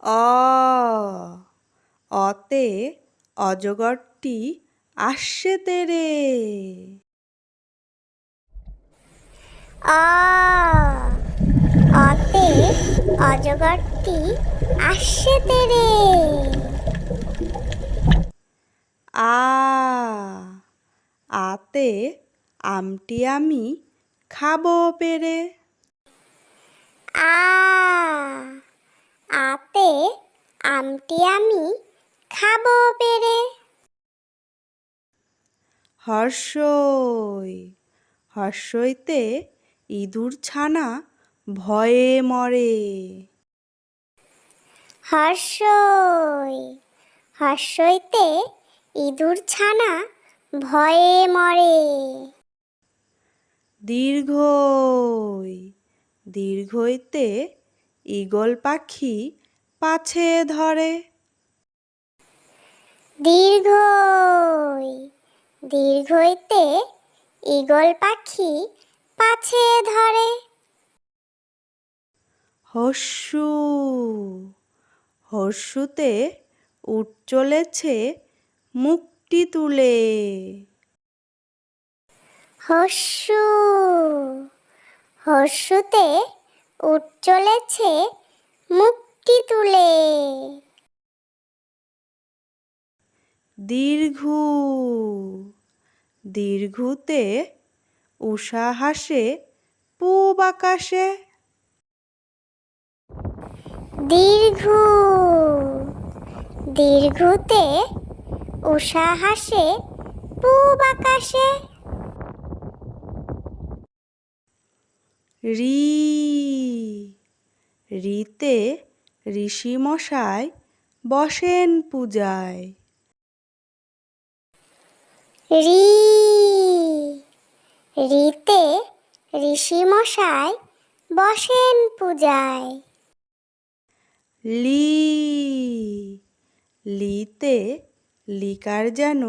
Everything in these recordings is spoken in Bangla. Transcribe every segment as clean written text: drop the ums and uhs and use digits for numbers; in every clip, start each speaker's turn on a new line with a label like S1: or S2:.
S1: অ অতে অজগরটি আসছে তেরে।
S2: অ অতে অজগরটি আসছে তেরে।
S1: আ আতে আমটি আমি খাবো পেরে।
S2: আ আতে আমটি আমি খাবো পেরে।
S1: হর্ষই হর্ষইতে ইঁদুর ছানা ভয়ে মরে।
S2: হর্ষই হর্ষইতে ইঁদুর ছানা ভয়ে মরে।
S1: দীর্ঘই দীর্ঘইতে ঈগল পাখি পাছে ধরে।
S2: দীর্ঘই দীর্ঘইতে ঈগল পাখি পাছে ধরে।
S1: হর্ষু হর্ষুতে উট চলেছে মুখটি তুলে।
S2: হর্ষু হর্ষুতে উট চলেছে মুখটি তুলে।
S1: দীর্ঘু দীর্ঘুতে উষা হাসে পূব আকাশে।
S2: দীর্ঘু দীর্ঘুতে উষা হাসে পূব আকাশে।
S1: রি রিতে ঋষি মশাই বসেন পূজায়।
S2: রি রিতে ঋষি মশাই বসেন পূজায়।
S1: লি লিতে লিকার যেন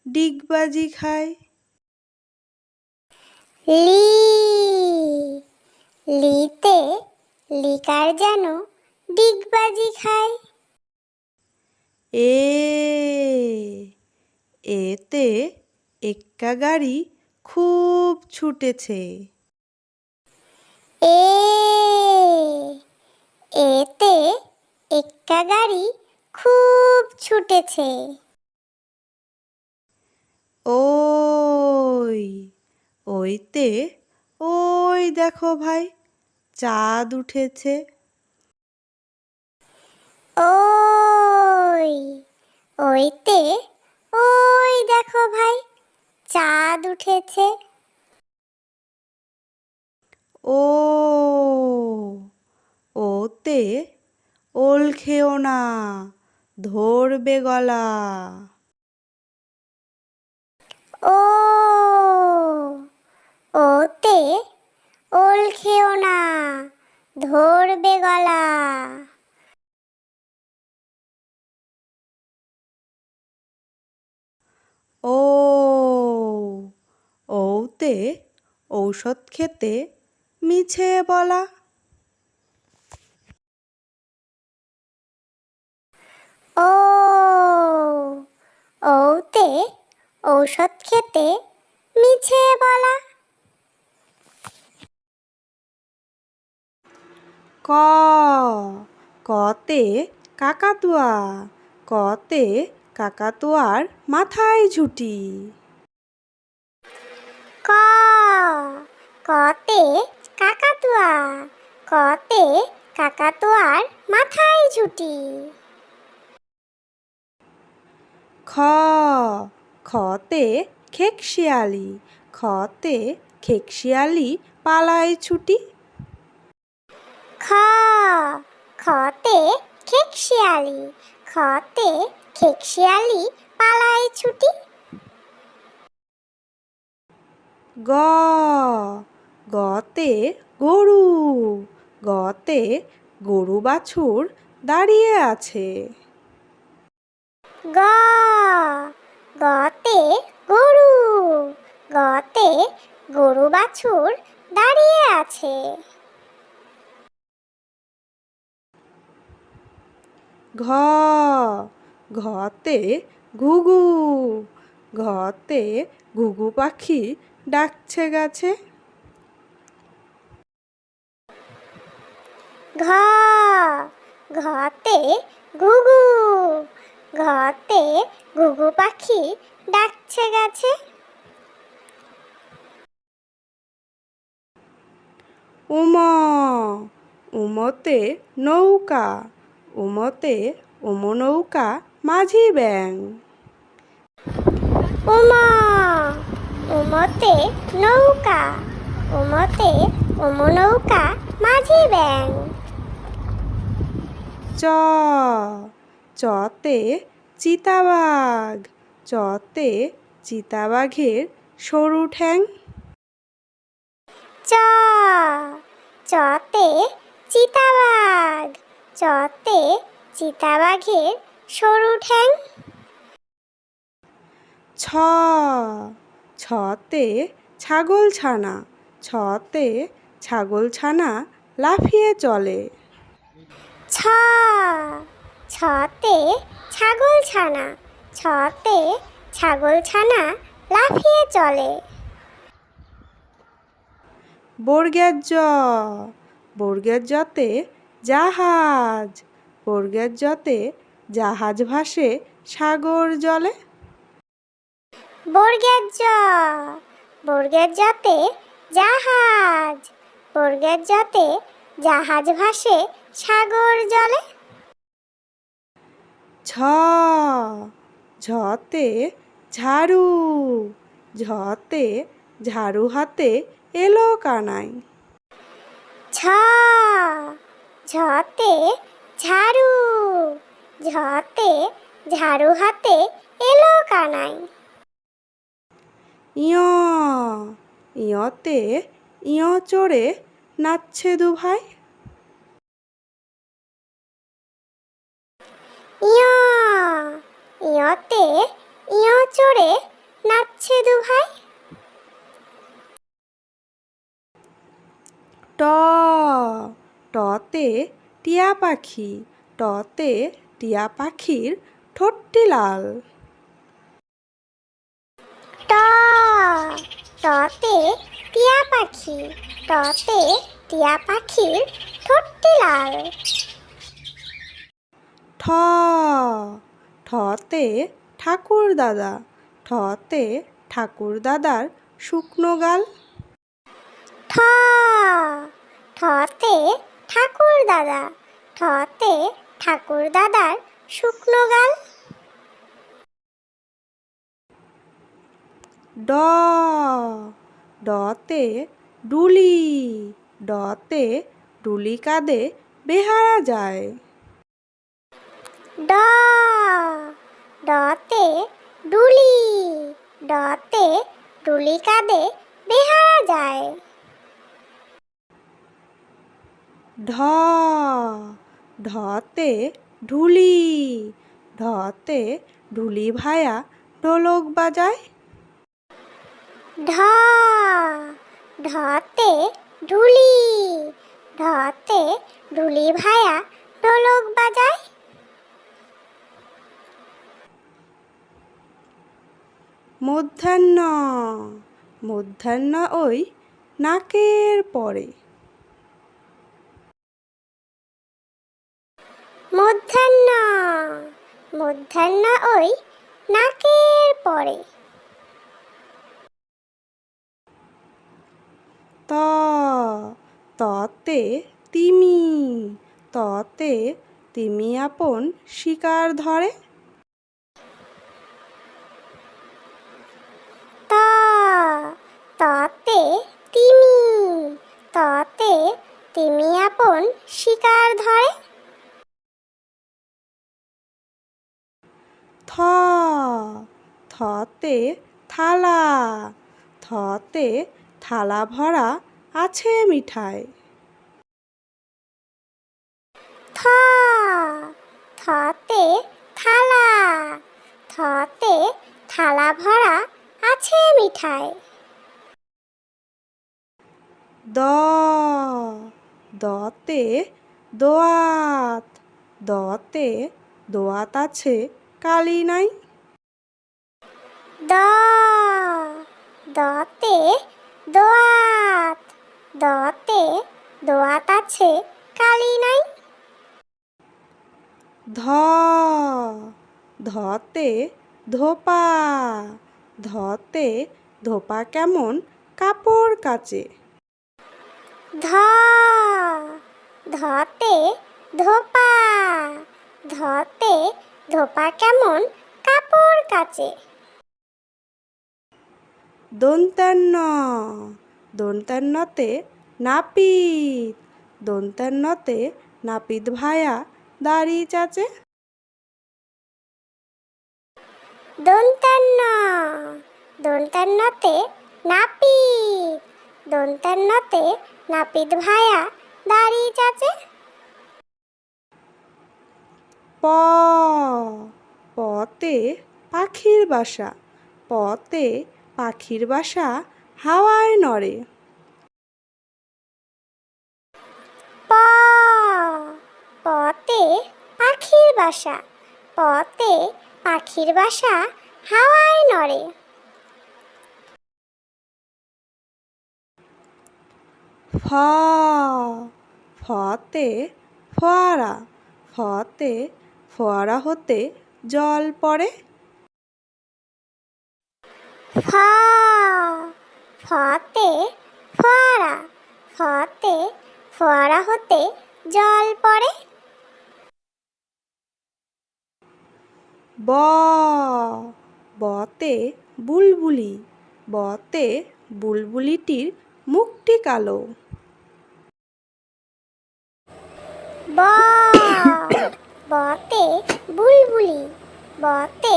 S1: ডিগবাজি খায়।
S2: লি লিতে লিকার যেন ডিগবাজি খায়।
S1: এ এতে এক্কা গাড়ি খুব ছুটেছে।
S2: এ এতে এক্কা গাড়ি খুব ছুটেছে।
S1: ওই ওইতে ওই দেখো ভাই চাঁদ উঠেছে।
S2: ওই ওইতে ওই দেখো ভাই চাঁদ উঠেছে।
S1: ও ওতে ওল খেও না ধরবে গলা।
S2: ও ওতে ওল খেও না ধরবে গলা।
S1: ও ওতে ঔষধ খেতে মিছে বলা।
S2: ও ওতে ঔষধ খেতে মিছে বলা।
S1: ক কতে কাকাতুয়া কতে কাকাতুয়ার মাথায় ঝুঁটি।
S2: ক কতে কাকাতুয়া কতে কাকাতুয়ার মাথায় ঝুঁটি।
S1: খ খতে খেকশিয়ালি খতে খেকশিয়ালি পালায় ছুটি।
S2: খ খতে খেকশিয়ালি খতে খেকশিয়ালি পালায় ছুটি।
S1: গ গতে গরু গতে গরু বাছুর দাঁড়িয়ে আছে।
S2: গ গতে গরু গতে গরু বাছুর দাঁড়িয়ে আছে।
S1: ঘ ঘতে ঘুঘু, ঘতে ঘুঘু পাখি ডাকছে গাছে।
S2: ঘ ঘতে ঘুঘু, ঘতে ঘুঘু পাখি ডাকছে গাছে।
S1: উম উমতে নৌকা, উমতে নৌকা মাঝি ব্যাং।
S2: উমা উমতে নৌকা, উমতে নৌকা মাঝি ব্যাং।
S1: চ চতে চিতাবাঘ, চতে চিতাবাঘের সরু ঠ্যাং।
S2: চ চতে চিতাবাঘ, চতে চিতাবাঘের সরু ঠ্যাং।
S1: ছ ছতে ছাগলছানা, ছতে ছাগলছানা লাফিয়ে চলে।
S2: ছ ছতে ছাগলছানা, ছতে ছাগলছানা লাফিয়ে চলে।
S1: বর্গের জ বর্গের জতে জাহাজ, বর্গের জতে জাহাজ ভাসে সাগর জলে।
S2: বর্গের জ বর্গের জতে জাহাজ, বর্গের জতে জাহাজ ভাসে সাগর জলে।
S1: ঝ ঝতে ঝাড়ু, ঝতে ঝাড়ু হাতে এলো কানাই।
S2: ঝ ঝতে ঝাড়ু, ঝতে ঝাড়ু হাতে এলো কানাই।
S1: ইয় ইয়তে ইয় চড়ে নাচছে দুভাই।
S2: ইয় ইয়তে ইয় চড়ে নাচছে দুভাই।
S1: ট টতে টিয়া পাখি, টতে টিয়া পাখির ঠোঁটটি লাল।
S2: ট টতে টিয়া পাখি, টতে টিয়া পাখির ঠোঁটটি লাল।
S1: ঠ ঠতে ঠাকুর দাদা, ঠতে ঠাকুর দাদার শুকনো গাল।
S2: ঠ ঠতে ঠাকুর দাদা, ঠতে ঠাকুর দাদার শুকনো গাল।
S1: ড ডতে ডুলি, ডতে ডুলি কাঁধে বেহারা যায়।
S2: ড ডতে ডুলি, ডতে ডুলি কাঁধে বেহারা যায়।
S1: ঢ ঢতে ঢুলি, ঢতে ঢুলি ভায়া ঢোলক বাজায়।
S2: ঢ ঢতে ঢুলি, ঢতে ঢুলি ভায়া ঢোলক বাজায়।
S1: মধ্যাহ্ন মধ্যাহ্ন ওই নাকের পরে।
S2: মধ্যাহ্ন মধ্যাহ্ন ওই নাকের পরে।
S1: ত ততে তিমি, ততে তিমি আপন শিকার ধরে।
S2: ত ততে তিমি, ততে তিমি আপন শিকার ধরে।
S1: থ থতে থালা, থতে থালা ভরা আছে মিঠাই।
S2: থ থতে থালা, থতে থালা ভরা আছে মিঠাই।
S1: দ দতে দোয়াত, দতে দোয়াত আছে কালি নাই।
S2: দ দতে দোয়াত, দতে দোয়াত আছে কালি নাই।
S1: ধ ধতে ধোপা, ধতে ধোপা কেমন কাপড় কাচে।
S2: ধ ধতে ধোপা, ধতে ধোপা কেমন কাপড় কাচে।
S1: দন্তান্ন দন্তান্নতে নাপিত, দন্তান্নতে নাপিত ভায়া দাড়ি চাচে।
S2: দন্তান্ন দন্তান্নতে নাপিত, দন্তান্নতে নাপিত ভায়া দাড়ি চাচে।
S1: প পতে পাখির বাসা, পতে পাখির বাসা হাওয়ায় নড়ে।
S2: প পতে পাখির বাসা, পতে পাখির বাসা হাওয়ায় নড়ে।
S1: ফ ফতে ফোয়ারা, ফতে ফোয়ারা হতে জল পড়ে।
S2: ফ ফতে ফোয়ারা, ফতে ফোয়ারা হতে জল পড়ে।
S1: ব বতে বুলবুলি, বতে বুলবুলিটির মুখটি কালো।
S2: ব বতে বুলবুলি, বতে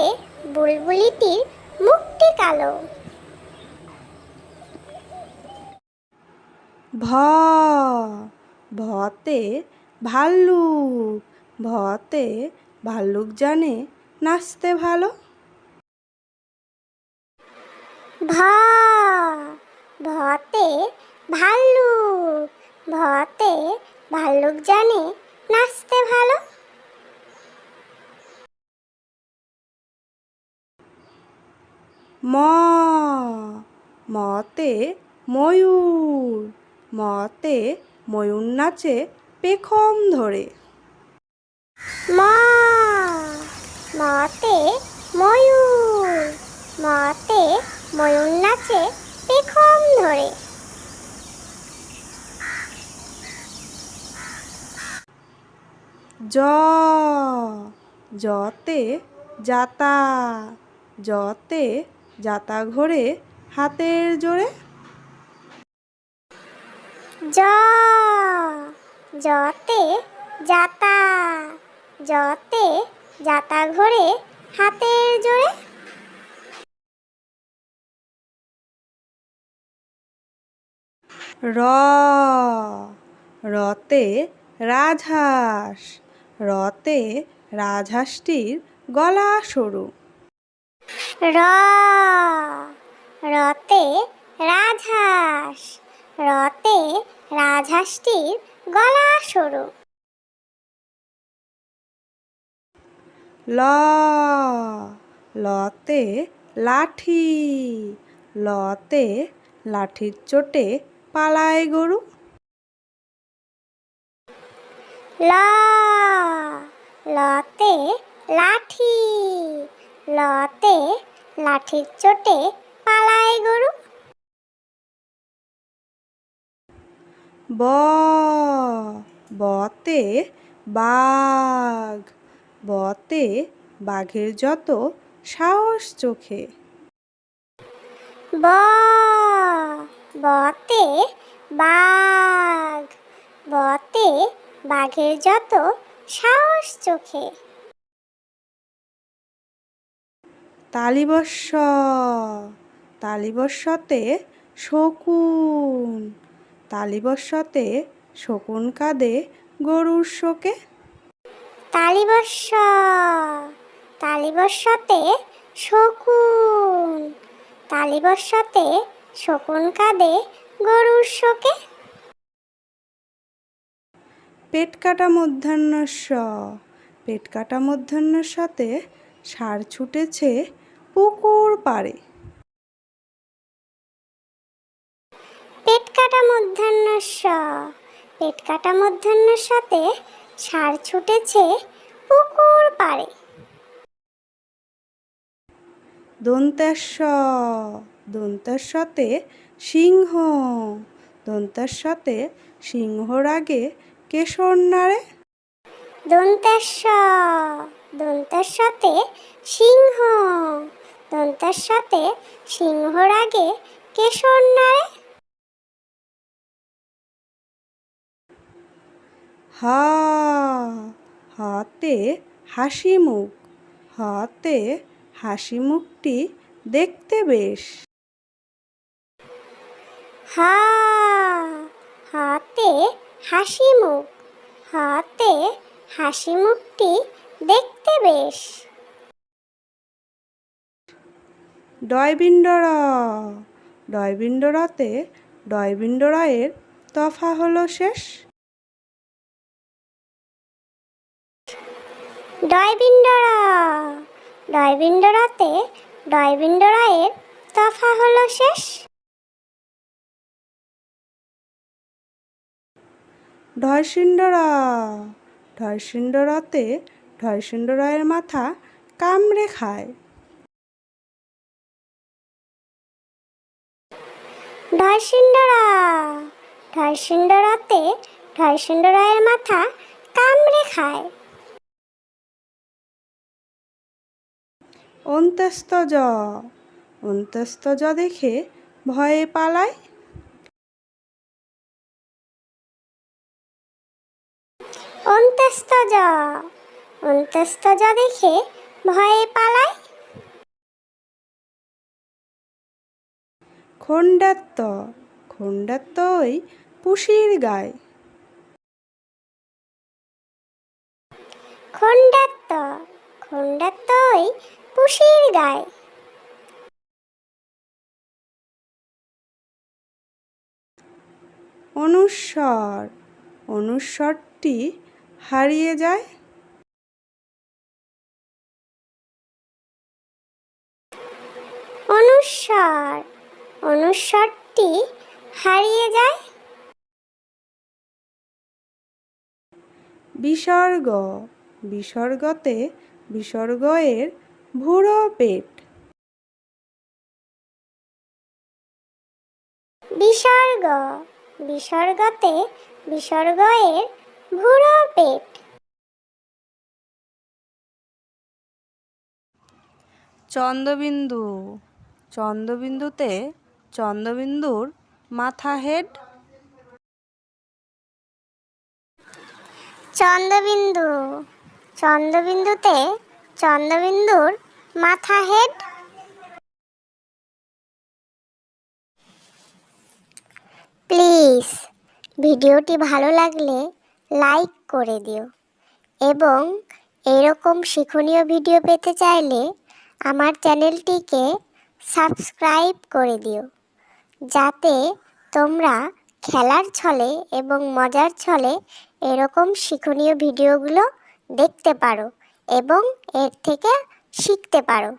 S2: বুলবুলিটির মুখটি কালো।
S1: ভ ভতে ভাল্লুক, ভতে ভাল্লুক জানে নাচতে ভালো।
S2: ভ ভতে ভাল্লুক, ভতে ভাল্লুক জানে নাচতে ভালো।
S1: ম মতে ময়ূর, মতে ময়ূর নাচে পেখম ধরে।
S2: ম মতে ময়ূর, মতে ময়ূর নাচে পেখম ধরে।
S1: জ জতে জাতা, জতে জাতা ঘোরে হাতের জোরে।
S2: জ জতে জাতা, জতে জাতা ঘোরে হাতের জোরে।
S1: র রতে রাজহাঁস, রতে রাজহাঁসটির গলা সরু।
S2: র রতে রাজহাঁস, রতে রাজহাঁসটির গলা সরু।
S1: ল লতে লাঠি, লতে লাঠির চোটে পালায় গরু।
S2: ল লতে লাঠি, লতে লাঠির চোটে পালায় গরু।
S1: ব বতে বাঘ, বতে বাঘের যত সাহস চোখে।
S2: ব বতে বাঘ, বতে বাঘের যত সাহস চোখে।
S1: তালিবস্য তালিবস্যতে শকুন, তালিবস্যতে শকুন কাঁদে গরুর শোকে।
S2: তালিবস্য তালিবস্যতে শকুন, তালিবস্যতে শকুন কাঁদে গরুর শোকে।
S1: পেট কাটা মূর্ধন্য ষ, পেট কাটা মূর্ধন্যের সাথে ষাঁড় ছুটেছে পুকুর পাড়ে।
S2: পেট কাটা মূর্ধন্য ষ, পেট কাটা মূর্ধন্যের সাথে ষাঁড় ছুটেছে পুকুর পাড়ে।
S1: দন্তেশ্ব, দন্তের সাথে সিংহ, দন্তের সাথে সিংহর আগে কেশর নাড়ে।
S2: দন্তেশ্ব, দন্তের সাথে সিংহ, দন্তের সাথে সিংহর আগে কেশর নাড়ে।
S1: হা, হাতে হাসি মুখ, হাতে হাসি মুখটি দেখতে বেশ।
S2: হা, হাতে হাসি মুখ, হাতে হাসি মুখটি দেখতে বেশ।
S1: ডয়বিন্ডর, ডয়বিন্ডরাতে ডয়বিন্ডরায়ের তফা হলো শেষ।
S2: ডয়বিন্ডরা, ডয়বিন্ডরাতে ডয়বিন্ডরায়ের তফা হলো শেষ।
S1: ঢয়সিন্ডরা, ঢয়সিন্ডরাতে ঢয়সিন্ডরায়ের মাথা কামড়ে খায়।
S2: ঢয়সিন্ডরা, ঢয়সিন্ডরাতে ঢয়সিন্ডরায়ের মাথা কামড়ে খায়।
S1: অন্ত্যস্তজ, অন্ত্যস্তজ দেখে ভয়ে পালায়।
S2: অন্ত্যস্তজ, অন্ত্যস্তজ দেখে ভয়ে পালায়।
S1: খণ্ডাত্ত, খণ্ডাত্ত ওই পুষির গায়।
S2: খণ্ডাত্ত, খণ্ডাত্ত ওই পুষির গায়।
S1: অনুস্বর, অনুস্বরটি হারিয়ে যায়।
S2: অনুস্বর, অনুস্বরটি হারিয়ে যায়।
S1: বিসর্গ, বিসর্গতে বিসর্গ এর ভুরো পেট।
S2: বিসর্গ, বিসর্গতে বিসর্গ এর ভুরো পেট।
S1: চন্দ্রবিন্দু, চন্দ্রবিন্দুতে চন্দ্রবিন্দুর মাথা হেড।
S2: চন্দ্রবিন্দু, চন্দ্রবিন্দুতে চন্দ্রবিন্দুর মাথা হেড। প্লিজ ভিডিওটি ভালো লাগলে লাইক করে দিও এবং এরকম শিক্ষণীয় ভিডিও পেতে চাইলে আমার চ্যানেলটিকে সাবস্ক্রাইব করে দিও, যাতে তোমরা খেলার ছলে এবং মজার ছলে এরকম শিক্ষণীয় ভিডিওগুলো দেখতে পারো এবং এর থেকে শিখতে পারো।